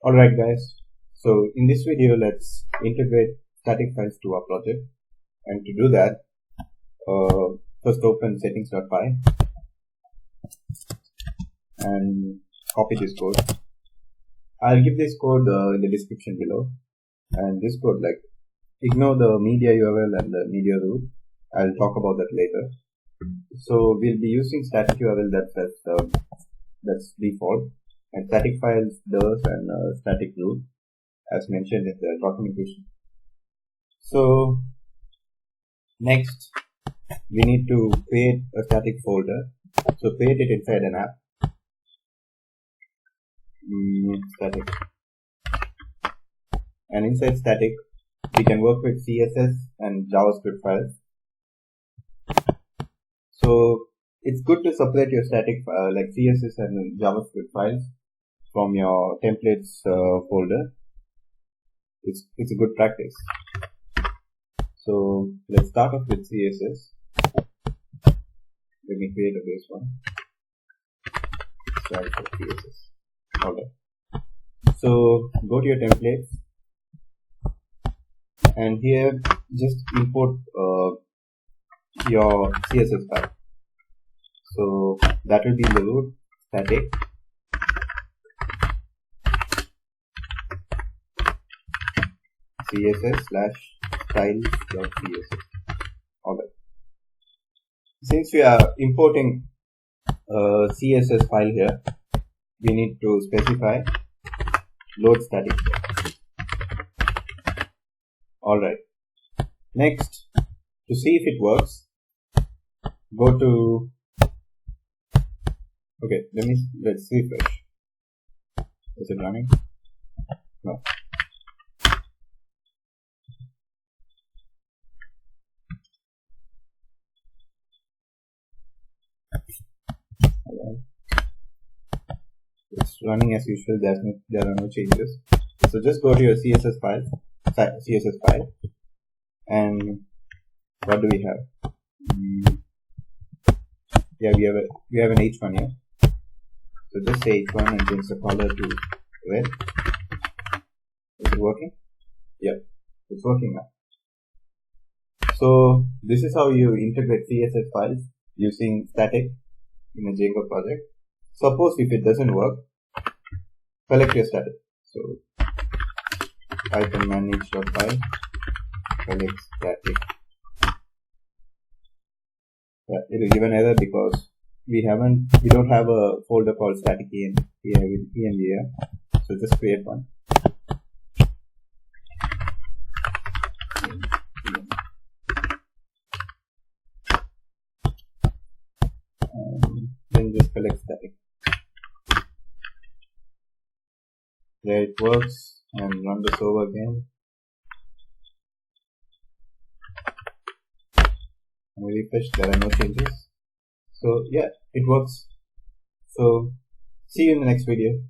Alright guys, so in this video let's integrate static files to our project, and to do that first open settings.py and copy this code. I'll give this code in the description below, and this code, like, ignore the media URL and the media root. I'll talk about that later. So we'll be using static URL that's default, and static files does, and static root as mentioned in the documentation. So next we need to create a static folder. So create it inside an app. Static, and inside static we can work with CSS and JavaScript files. So it's good to separate your static like CSS and JavaScript files from your templates folder. It's a good practice. So let's start off with CSS. Let me create a base one. Start with CSS. Alright. So go to your templates, and here just import your CSS file. So that will be in the root static css/styles.css. Alright. Since we are importing a CSS file here, we need to specify load static. Alright. Next, to see if it works, go to let's refresh. Is it running? No. It's running as usual. There are no changes. So just go to your CSS file, and what do we have? Yeah, we have an H1 here. So just say H1 and change the color to red. Is it working? Yeah, it's working now. So this is how you integrate CSS files using static in a Django project. Suppose if it doesn't work, select your static. So python manage.py select static. It will give an error because we don't have a folder called static env here. So just create one. Then just select static. There it works, and run the server again. And refresh, there are no changes. So yeah, it works. So see you in the next video.